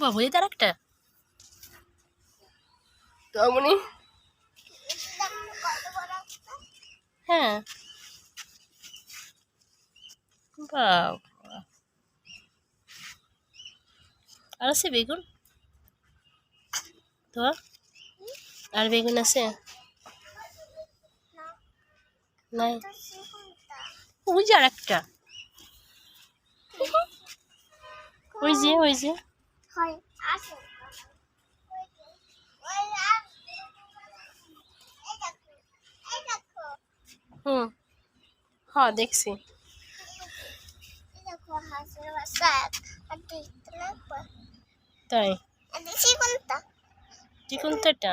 বাবু তার একটা তমনি হ্যাঁ বাবা আর আছে বেগুন তো আর বেগুন আছে নাই ওই যে আর একটা ওই যে হুম হ্যাঁ দেখছি তাই চিকনটা